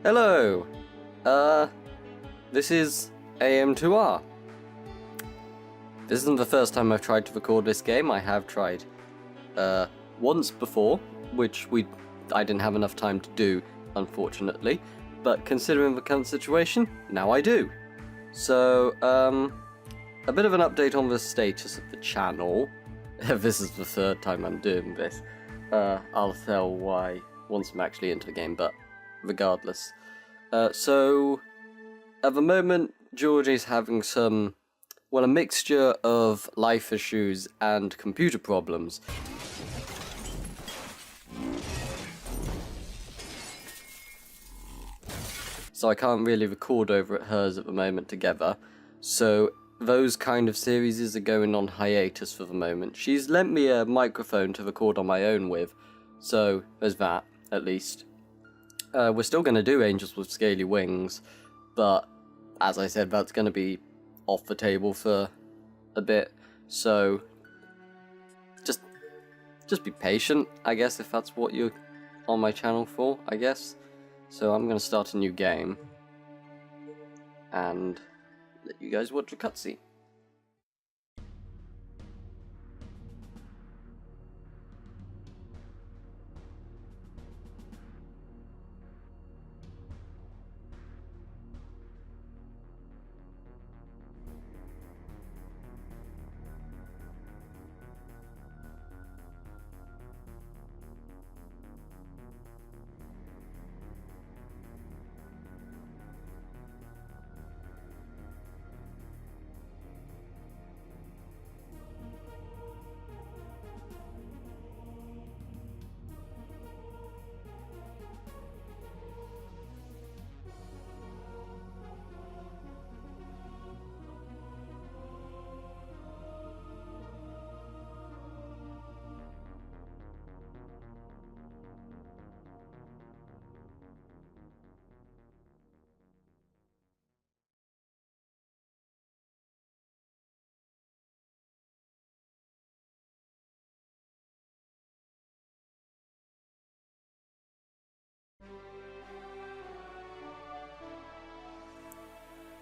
Hello! This is AM2R. This isn't the first time I've tried to record this game. I have tried once before, which I didn't have enough time to do, unfortunately. But considering the current situation, now I do. So, a bit of an update on the status of the channel. This is the third time I'm doing this. I'll tell why once I'm actually into the game, but regardless. So, at the moment, Georgie's having a mixture of life issues and computer problems. So I can't really record over at hers at the moment together. So those kind of series are going on hiatus for the moment. She's lent me a microphone to record on my own with, so there's that, at least. We're still going to do Angels with Scaly Wings, but as I said, that's going to be off the table for a bit, so just be patient, I guess, if that's what you're on my channel for, I guess. So I'm going to start a new game and let you guys watch a cutscene.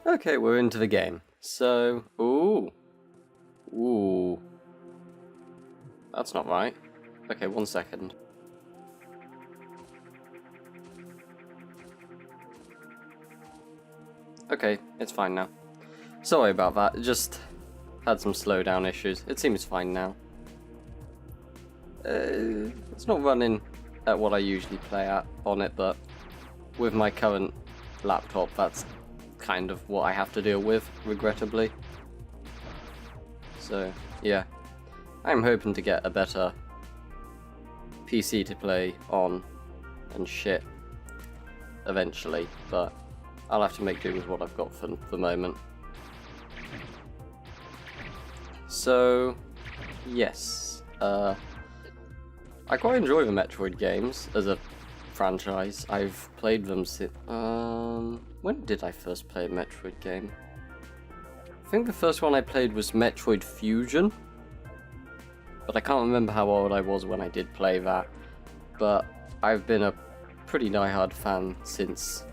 Okay, we're into the game. So, ooh. That's not right. Okay, 1 second. Okay, it's fine now. Sorry about that, just had some slowdown issues. It seems fine now. It's not running at what I usually play at on it, but with my current laptop, that's kind of what I have to deal with, regrettably. So, yeah. I'm hoping to get a better PC to play on and shit eventually, but I'll have to make do with what I've got for the moment. So, yes. I quite enjoy the Metroid games as a franchise. I've played them since... when did I first play a Metroid game? I think the first one I played was Metroid Fusion, but I can't remember how old I was when I did play that. But I've been a pretty diehard fan since,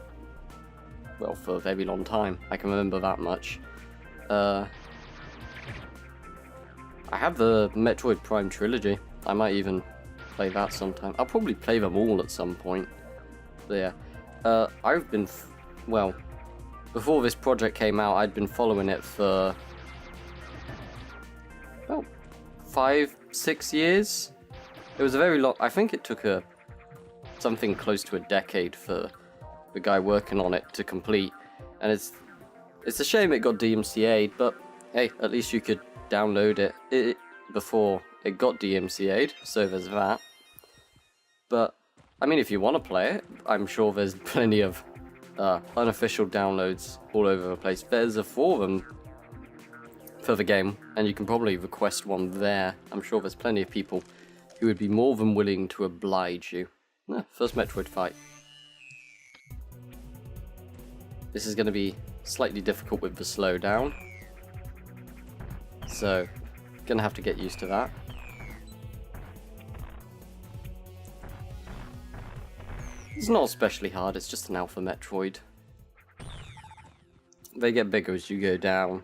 well, for a very long time. I can remember that much. I have the Metroid Prime trilogy. I might even play that sometime. I'll probably play them all at some point. But yeah, I've been, well, before this project came out, I'd been following it for, well, 5-6 years. It was a very long, I think it took something close to a decade for the guy working on it to complete, and it's a shame it got DMCA'd, but hey, at least you could download it before it got DMCA'd, so there's that. But I mean, if you want to play it, I'm sure there's plenty of unofficial downloads all over the place. There's a forum for the game, and you can probably request one there. I'm sure there's plenty of people who would be more than willing to oblige you. First Metroid fight. This is going to be slightly difficult with the slowdown, so gonna have to get used to that. It's not especially hard, it's just an alpha Metroid. They get bigger as you go down.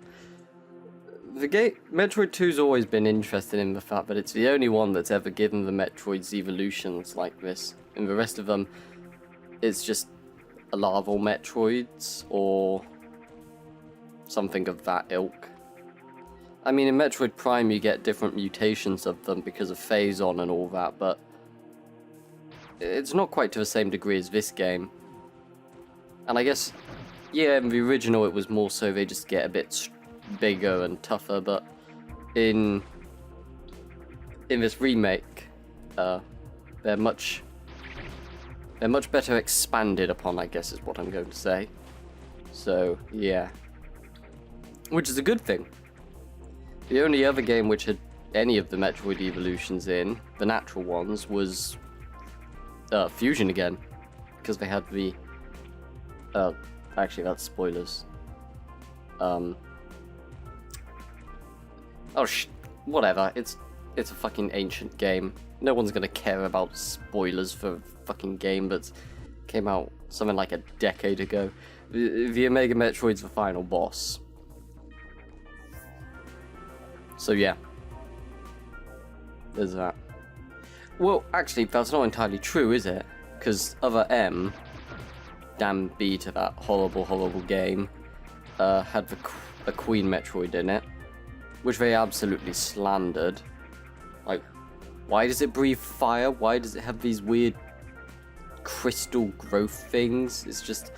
Metroid 2's always been interested in the fact that it's the only one that's ever given the Metroids evolutions like this. And the rest of them, it's just larval Metroids, or something of that ilk. I mean, in Metroid Prime you get different mutations of them because of Phazon and all that, but it's not quite to the same degree as this game. And I guess, yeah, in the original it was more so they just get a bit bigger and tougher, but in this remake, they're much better expanded upon, I guess is what I'm going to say. So, yeah. Which is a good thing. The only other game which had any of the Metroid evolutions in, the natural ones, was Fusion again. Because they had the... actually, that's spoilers. Whatever. It's a fucking ancient game. No one's gonna care about spoilers for a fucking game that came out something like a decade ago. The Omega Metroid's the final boss. So yeah. There's that. Well, actually, that's not entirely true, is it? Because Other M, damn B to that horrible, horrible game, had a Queen Metroid in it, which they absolutely slandered. Like, why does it breathe fire? Why does it have these weird crystal growth things? It's just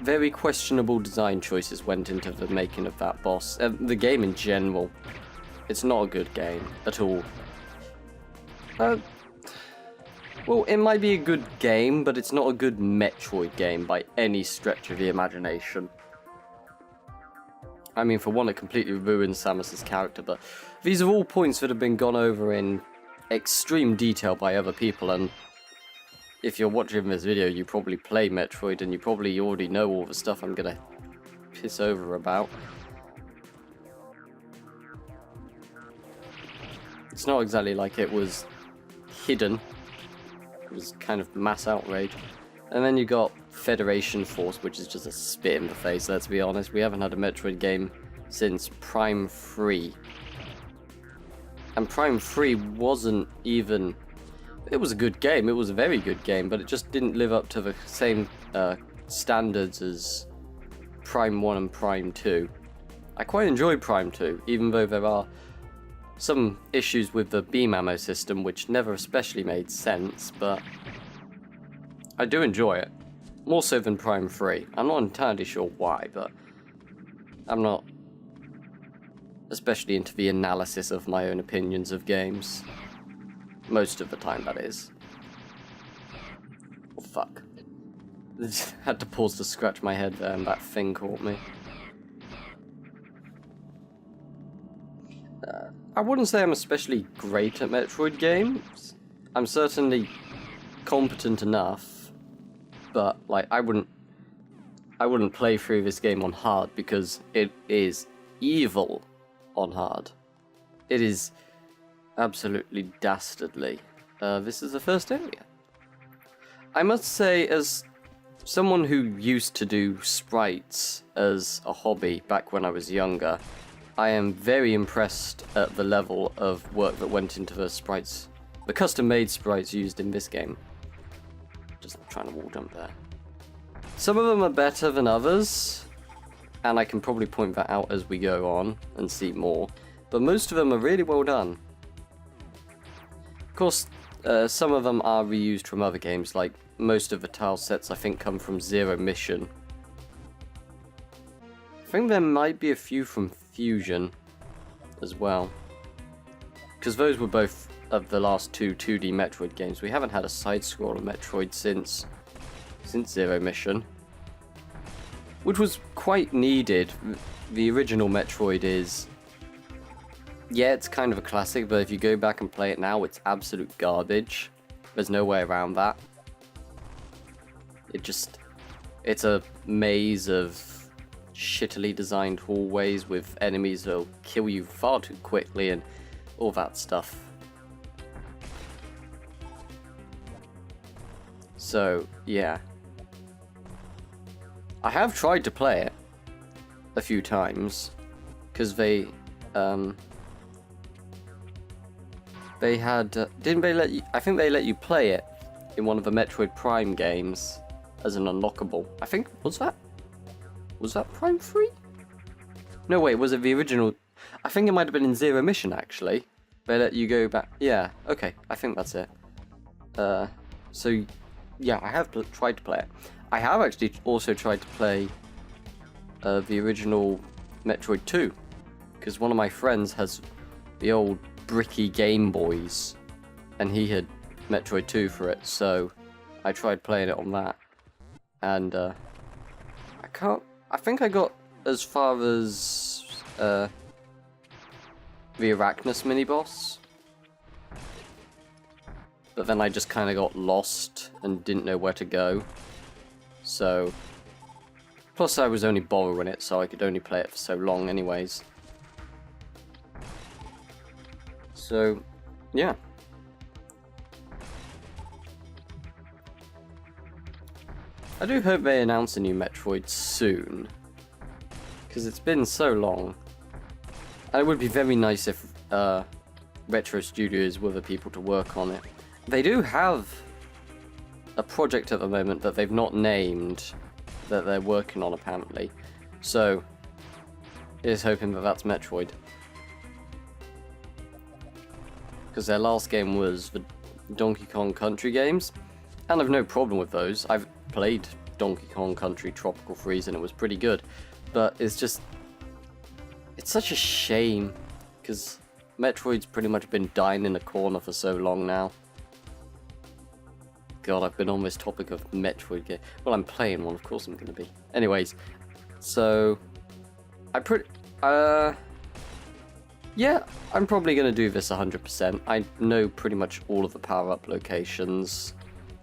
very questionable design choices went into the making of that boss. The game in general, it's not a good game at all. Well, it might be a good game, but it's not a good Metroid game by any stretch of the imagination. I mean, for one, it completely ruins Samus's character, but these are all points that have been gone over in extreme detail by other people, and if you're watching this video, you probably play Metroid, and you probably already know all the stuff I'm gonna piss over about. It's not exactly like it was hidden. It was kind of mass outrage. And then you got Federation Force, which is just a spit in the face, let's be honest. We haven't had a Metroid game since Prime 3. And Prime 3 wasn't even... It was a good game, it was a very good game, but it just didn't live up to the same standards as Prime 1 and Prime 2. I quite enjoyed Prime 2, even though there are some issues with the beam ammo system, which never especially made sense, but I do enjoy it. More so than Prime 3. I'm not entirely sure why, but I'm not especially into the analysis of my own opinions of games. Most of the time, that is. Oh, fuck. Had to pause to scratch my head there, and that thing caught me. I wouldn't say I'm especially great at Metroid games. I'm certainly competent enough, but like I wouldn't play through this game on hard because it is evil on hard. It is absolutely dastardly. This is the first area. I must say, as someone who used to do sprites as a hobby back when I was younger, I am very impressed at the level of work that went into the sprites, the custom-made sprites used in this game. Just trying to wall jump there. Some of them are better than others, and I can probably point that out as we go on and see more, but most of them are really well done. Of course, some of them are reused from other games, like most of the tile sets I think come from Zero Mission. I think there might be a few from Fusion as well, because those were both of the last two 2D Metroid games. We haven't had a side-scroller Metroid since Zero Mission, which was quite needed. The original Metroid is, yeah, it's kind of a classic, but if you go back and play it now, it's absolute garbage. There's no way around that. It's a maze of shittily designed hallways with enemies that'll kill you far too quickly and all that stuff. So, yeah. I have tried to play it a few times, because they had, didn't they let you, I think they let you play it in one of the Metroid Prime games as an unlockable. I think, was that Prime 3? No, wait, was it the original? I think it might have been in Zero Mission, actually. They let you go back, yeah, okay, I think that's it. So, yeah, I have tried to play it. I have actually also tried to play the original Metroid 2, because one of my friends has the old bricky Game Boys, and he had Metroid 2 for it, so I tried playing it on that, and I think I got as far as the Arachnus mini-boss, but then I just kind of got lost and didn't know where to go, so, plus I was only borrowing it, so I could only play it for so long anyways. So, yeah. I do hope they announce a new Metroid soon, because it's been so long. And it would be very nice if Retro Studios were the people to work on it. They do have a project at the moment that they've not named that they're working on apparently. So, here's hoping that that's Metroid. Because their last game was the Donkey Kong Country games, and I've no problem with those. I've played Donkey Kong Country Tropical Freeze and it was pretty good, but it's just, it's such a shame, because Metroid's pretty much been dying in a corner for so long now. God, I've been on this topic of Metroid game. Well, I'm playing one, of course I'm going to be. Anyways, so, yeah, I'm probably going to do this 100%. I know pretty much all of the power-up locations,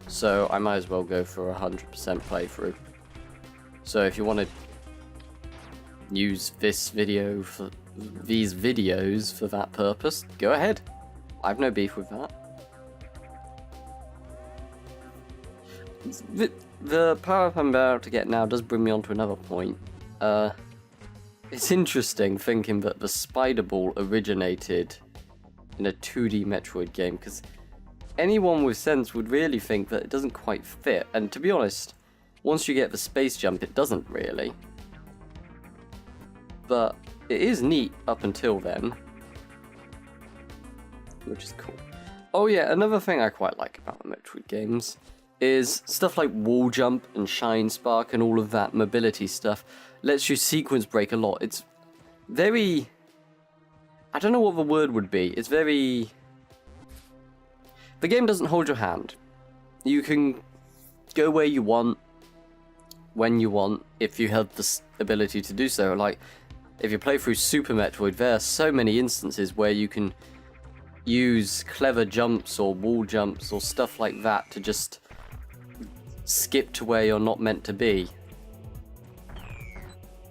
so I might as well go for a 100% playthrough. So if you want to use these videos for that purpose, go ahead. I've no beef with that. The power-up I'm about to get now does bring me on to another point. It's interesting thinking that the Spider Ball originated in a 2D Metroid game, because anyone with sense would really think that it doesn't quite fit, and to be honest, once you get the space jump it doesn't really. But it is neat up until then, which is cool. Oh yeah, another thing I quite like about the Metroid games is stuff like wall jump and shine spark and all of that mobility stuff lets you sequence break a lot. It's very, I don't know what the word would be. It's very, the game doesn't hold your hand. You can go where you want, when you want, if you have the ability to do so. Like, if you play through Super Metroid, there are so many instances where you can use clever jumps or wall jumps or stuff like that to just skip to where you're not meant to be.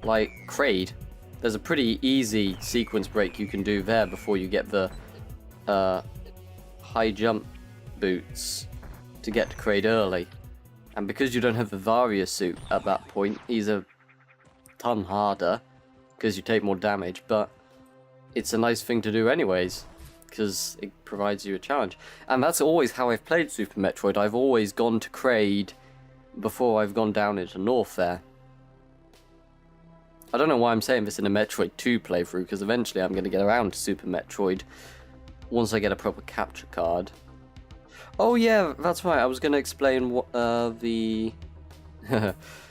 Like Kraid, there's a pretty easy sequence break you can do there before you get the high jump boots to get to Kraid early. And because you don't have the Varia suit at that point, he's a ton harder because you take more damage, but it's a nice thing to do anyways, because it provides you a challenge. And that's always how I've played Super Metroid. I've always gone to Kraid before I've gone down into North there. I don't know why I'm saying this in a Metroid 2 playthrough, because eventually I'm going to get around to Super Metroid once I get a proper capture card. Oh yeah, that's right, I was going to explain what the...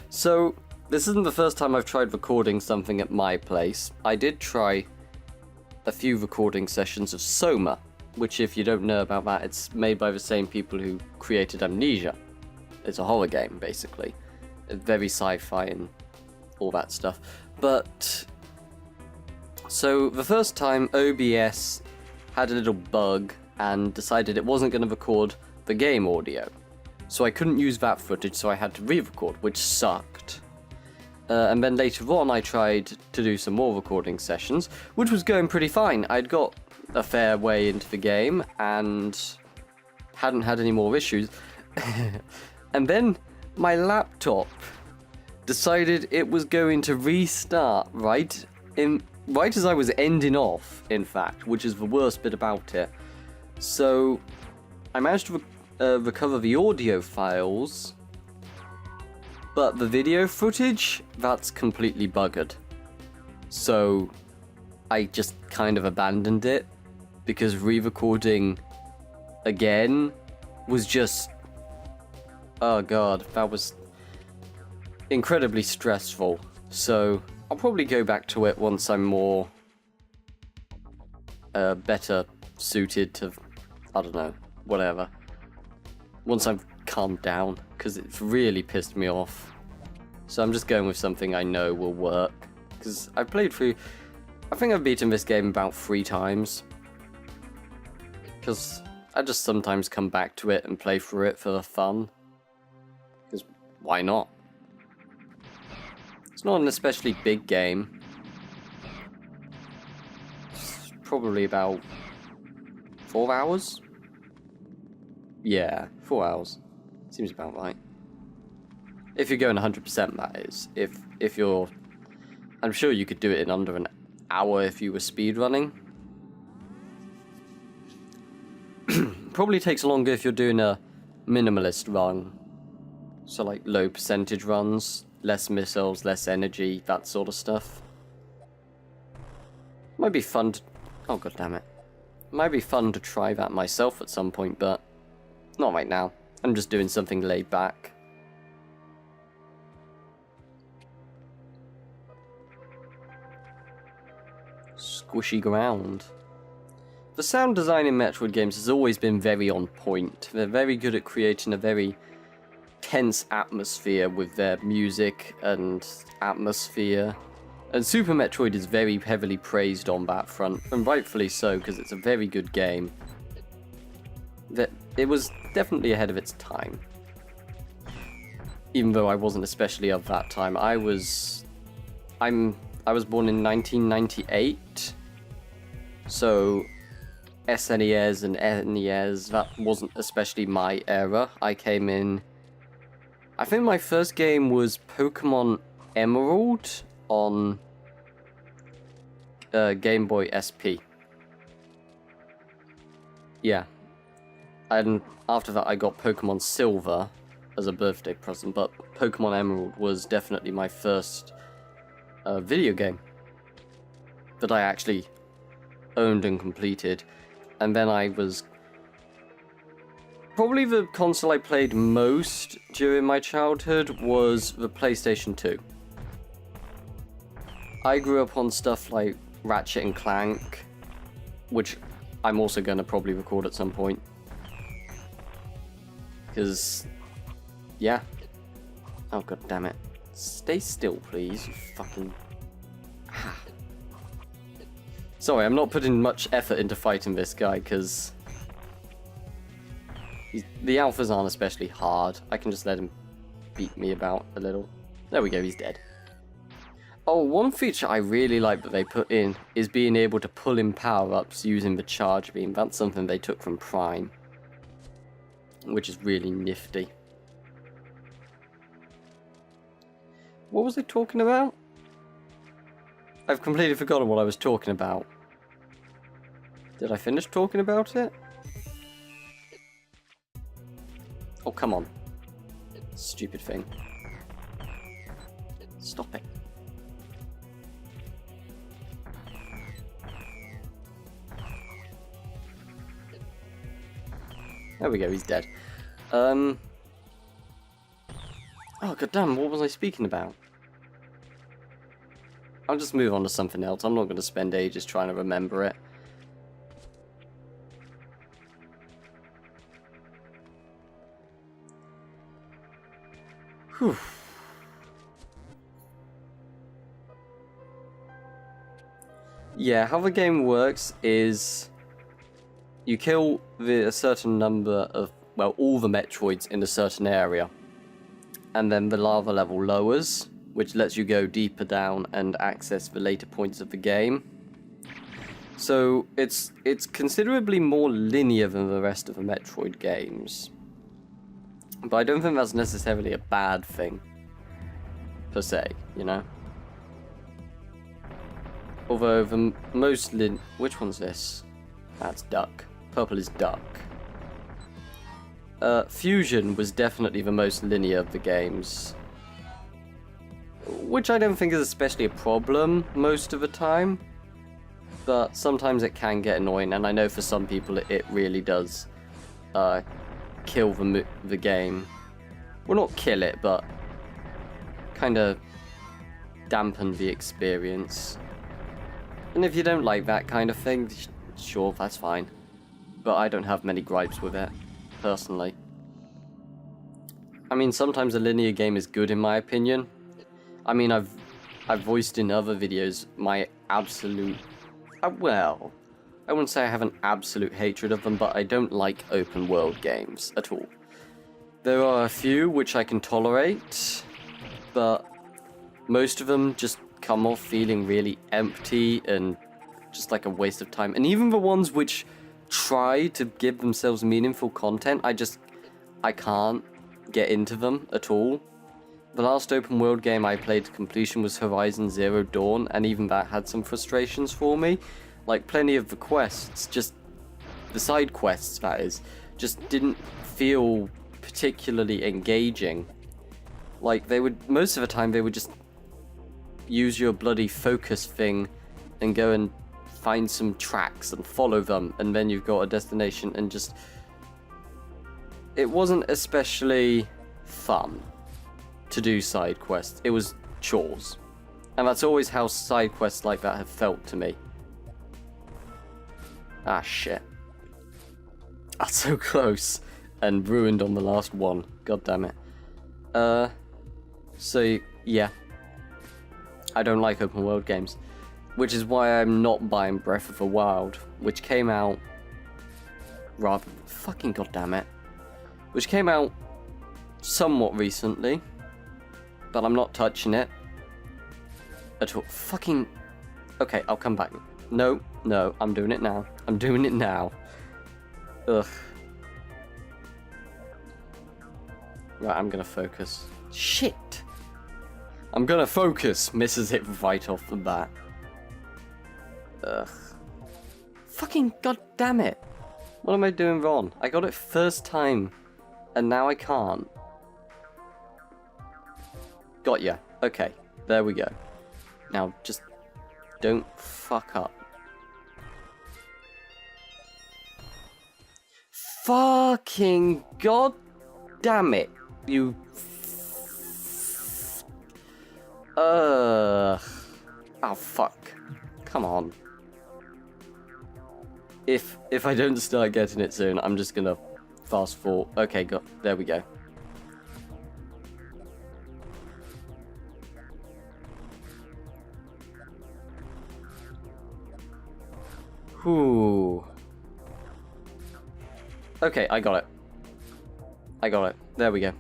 So, this isn't the first time I've tried recording something at my place. I did try a few recording sessions of Soma, which, if you don't know about that, it's made by the same people who created Amnesia. It's a horror game, basically. It's very sci-fi and all that stuff. But, so the first time OBS had a little bug and decided it wasn't going to record the game audio. So I couldn't use that footage, so I had to re-record, which sucked. And then later on I tried to do some more recording sessions, which was going pretty fine. I'd got a fair way into the game and hadn't had any more issues. And then my laptop decided it was going to restart right as I was ending off, in fact, which is the worst bit about it. So I managed to recover the audio files, but the video footage, that's completely buggered. So I just kind of abandoned it, because re-recording again was just... oh god, that was incredibly stressful. So I'll probably go back to it once I'm more better suited to, I don't know, whatever. Once I've calmed down, because it's really pissed me off. So I'm just going with something I know will work, because I've played through... I think I've beaten this game about 3 times. Because I just sometimes come back to it and play through it for the fun. Because why not? It's not an especially big game. It's probably about 4 hours? Yeah, 4 hours. Seems about right. If you're going 100%, that is. If you're... I'm sure you could do it in under an hour if you were speedrunning. Probably takes longer if you're doing a minimalist run. So like low percentage runs, less missiles, less energy, that sort of stuff. Might be fun to... oh god damn it. Might be fun to try that myself at some point, but not right now. I'm just doing something laid back. Squishy ground. The sound design in Metroid games has always been very on point. They're very good at creating a very tense atmosphere with their music and atmosphere. And Super Metroid is very heavily praised on that front, and rightfully so, because it's a very good game. It was definitely ahead of its time. Even though I wasn't especially of that time. I was born in 1998, so SNES and NES, that wasn't especially my era. I came in... I think my first game was Pokemon Emerald on Game Boy SP. Yeah. And after that I got Pokemon Silver as a birthday present, but Pokemon Emerald was definitely my first video game that I actually owned and completed. And then I was... probably the console I played most during my childhood was the PlayStation 2. I grew up on stuff like Ratchet and Clank, which I'm also going to probably record at some point. Because, yeah. Oh god damn it. Stay still, please, you fucking... Sorry, I'm not putting much effort into fighting this guy, because... the alphas aren't especially hard. I can just let him beat me about a little. There we go, he's dead. Oh, one feature I really like that they put in is being able to pull in power-ups using the charge beam. That's something they took from Prime, which is really nifty. What was I talking about? I've completely forgotten what I was talking about. Did I finish talking about it? Oh, come on. Stupid thing. Stop it. There we go, he's dead. Oh, goddamn, what was I speaking about? I'll just move on to something else. I'm not going to spend ages trying to remember it. Whew. Yeah, how the game works is you kill a certain number of, well, all the Metroids in a certain area, and then the lava level lowers, which lets you go deeper down and access the later points of the game. So it's considerably more linear than the rest of the Metroid games. But I don't think that's necessarily a bad thing, per se, you know? Although the most which one's this? That's duck. Purple is duck. Fusion was definitely the most linear of the games. Which I don't think is especially a problem most of the time. But sometimes it can get annoying, and I know for some people it really does kill the game. Well, not kill it, but kind of dampen the experience. And if you don't like that kind of thing, sure, that's fine. But I don't have many gripes with it, personally. I mean, sometimes a linear game is good in my opinion. I mean, I've voiced in other videos my absolute... well, I wouldn't say I have an absolute hatred of them, but I don't like open world games at all. There are a few which I can tolerate, but most of them just come off feeling really empty and just like a waste of time. And even the ones which try to give themselves meaningful content, I can't get into them at all. The last open world game I played to completion was Horizon Zero Dawn, and even that had some frustrations for me. Like, plenty of the quests, just the side quests, that is, just didn't feel particularly engaging. Like, they would, most of the time, they would just use your bloody focus thing and go and find some tracks and follow them, and then you've got a destination, and just... it wasn't especially fun to do side quests. It was chores. And that's always how side quests like that have felt to me. Ah, shit. That's so close. And ruined on the last one. God damn it. So, yeah. I don't like open world games. Which is why I'm not buying Breath of the Wild, which came out... rather... fucking goddamn it. Which came out somewhat recently. But I'm not touching it at all. Fucking... okay, I'll come back. No, I'm doing it now. I'm doing it now. Ugh. Right, I'm gonna focus. Shit! I'm gonna focus! Misses it right off the bat. Ugh. Fucking goddamn it! What am I doing wrong? I got it first time, and now I can't. Got ya. Okay, there we go. Now, just don't fuck up. Fucking god damn it, you... oh, fuck. Come on. If I don't start getting it soon, I'm just gonna fast forward. Okay, there we go. Whew. Okay, I got it. I got it. There we go.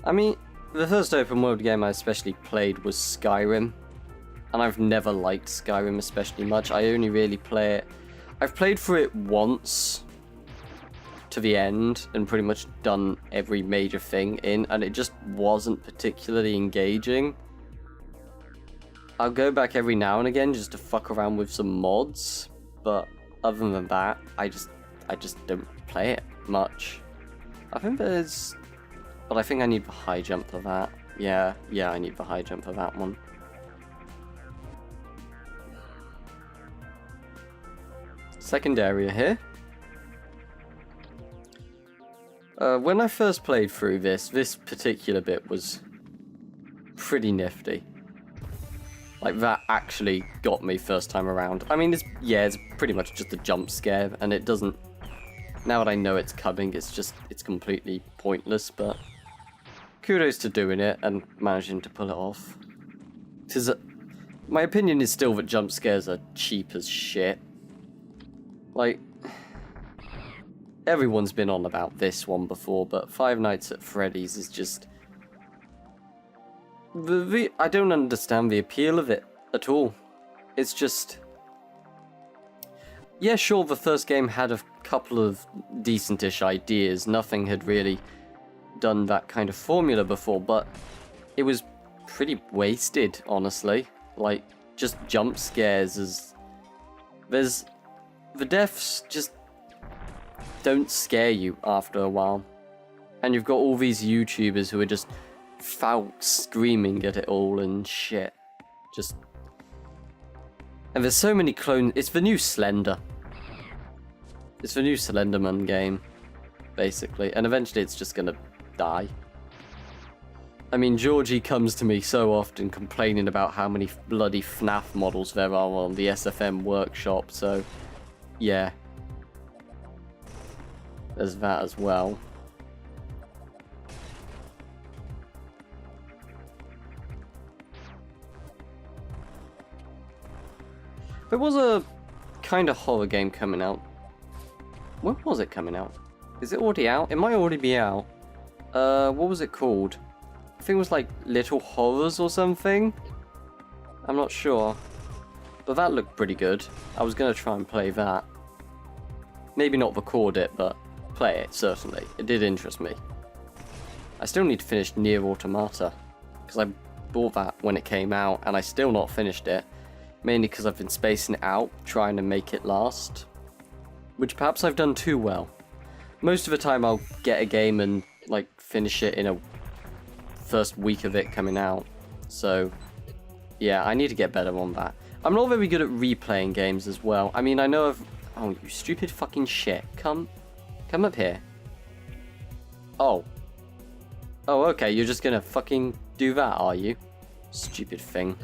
I mean, the first open world game I especially played was Skyrim. And I've never liked Skyrim especially much. I only really play it... I've played through it once to the end and pretty much done every major thing in, and it just wasn't particularly engaging. I'll go back every now and again just to fuck around with some mods, but other than that, I just don't play it much. I think there's... but I think I need the high jump for that. Yeah, I need the high jump for that one. Second area here. When I first played through this particular bit was pretty nifty. Like, that actually got me first time around. I mean, it's pretty much just a jump scare, and it doesn't... now that I know it's coming, it's completely pointless, but... kudos to doing it and managing to pull it off. Because my opinion is still that jump scares are cheap as shit. Like, everyone's been on about this one before, but Five Nights at Freddy's is just... I don't understand the appeal of it at all. It's just... Yeah, sure, the first game had a couple of decentish ideas. Nothing had really done that kind of formula before, but it was pretty wasted, honestly. Like, just jump scares as... The deaths just don't scare you after a while. And you've got all these YouTubers who are just screaming at it all and shit. Just... And there's so many clones. It's the new Slender. It's the new Slenderman game, basically. And eventually it's just gonna die. I mean, Georgie comes to me so often complaining about how many bloody FNAF models there are on the SFM workshop, so... Yeah. There's that as well. There was a kind of horror game coming out. When was it coming out? Is it already out? It might already be out. What was it called? I think it was like Little Horrors or something? I'm not sure. But that looked pretty good. I was going to try and play that. Maybe not record it, but play it, certainly. It did interest me. I still need to finish Nier Automata, because I bought that when it came out, and I still not finished it. Mainly because I've been spacing it out, trying to make it last. Which perhaps I've done too well. Most of the time I'll get a game and like finish it in a first week of it coming out. So yeah, I need to get better on that. I'm not very good at replaying games as well. I mean, I know of... Oh, you stupid fucking shit. Come up here. Oh. Oh, okay, you're just gonna fucking do that, are you? Stupid thing.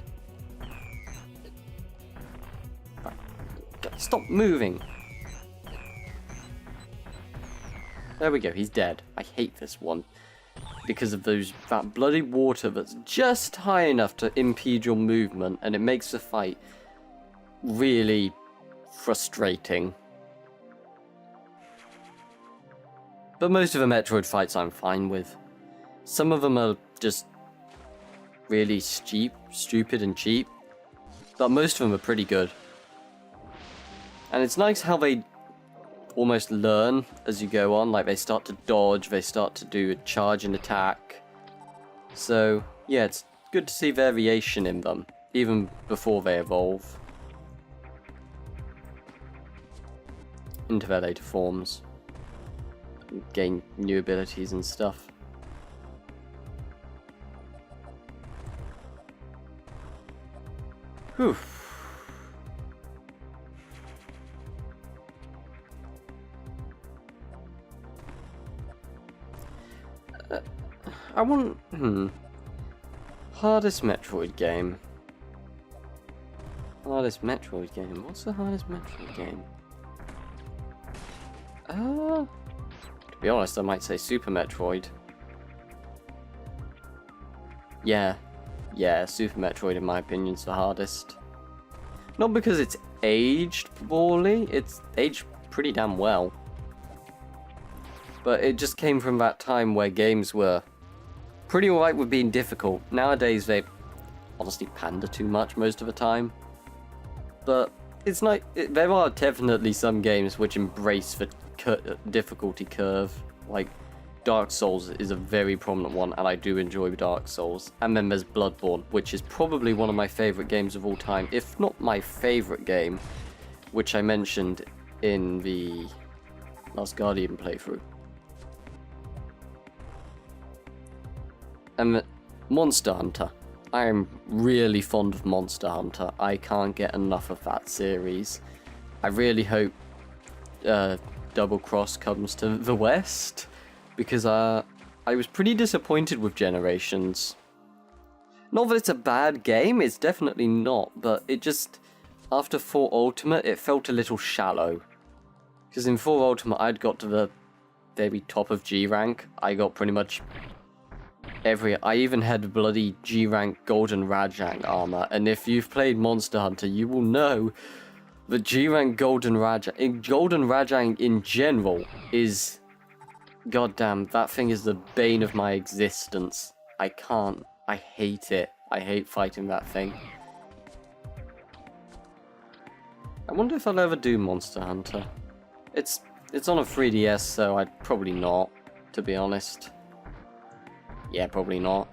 Stop moving. There we go, he's dead. I hate this one. Because of that bloody water that's just high enough to impede your movement, and it makes the fight really frustrating. But most of the Metroid fights I'm fine with. Some of them are just really stupid and cheap, but most of them are pretty good. And it's nice how they almost learn as you go on, like they start to dodge, they start to do a charge and attack. So yeah, it's good to see variation in them, even before they evolve into their later forms, gain new abilities and stuff. Whew. I want... Hardest Metroid game. Hardest Metroid game? What's the hardest Metroid game? To be honest, I might say Super Metroid. Yeah, Super Metroid in my opinion is the hardest. Not because it's aged poorly, it's aged pretty damn well. But it just came from that time where games were pretty alright with being difficult. Nowadays they honestly pander too much most of the time. But it's like, there are definitely some games which embrace the difficulty curve. Like Dark Souls is a very prominent one, and I do enjoy Dark Souls. And then there's Bloodborne, which is probably one of my favourite games of all time, if not my favourite game, which I mentioned in the Last Guardian playthrough. And Monster Hunter. I am really fond of Monster Hunter. I can't get enough of that series. I really hope Double Cross comes to the West, because I was pretty disappointed with Generations. Not that it's a bad game, it's definitely not, but it just, after 4 Ultimate, it felt a little shallow. Because in 4 Ultimate, I'd got to the very top of G rank. I got pretty much I even had bloody G rank Golden Rajang armor, and if you've played Monster Hunter, you will know that G rank Golden Rajang in general is, goddamn, that thing is the bane of my existence. I hate it. I hate fighting that thing. I wonder if I'll ever do Monster Hunter. It's on a 3DS, so I'd probably not, to be honest. Yeah, probably not.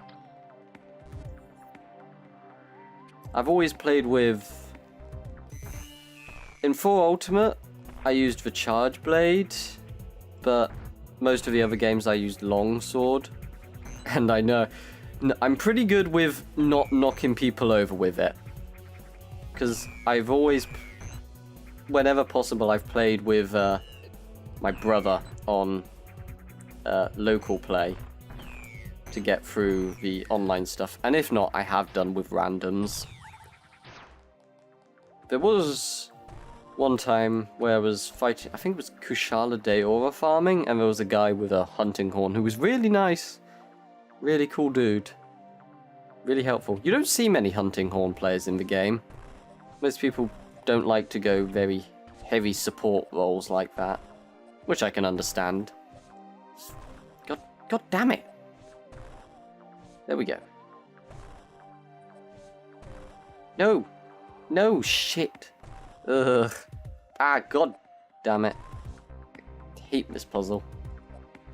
I've always played with... In 4 Ultimate, I used the Charge Blade, but most of the other games I used Longsword. And I know... I'm pretty good with not knocking people over with it. Because I've always... Whenever possible, I've played with my brother on local play to get through the online stuff. And if not, I have done with randoms. There was one time where I was fighting, I think it was Kushala Daora farming, and there was a guy with a hunting horn who was really nice. Really cool dude. Really helpful. You don't see many hunting horn players in the game. Most people don't like to go very heavy support roles like that. Which I can understand. God damn it. There we go. No. No, shit. Ugh. Ah, god damn it. I hate this puzzle.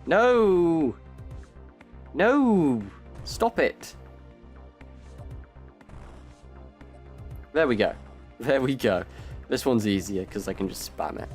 No! No! Stop it! There we go. There we go. This one's easier because I can just spam it.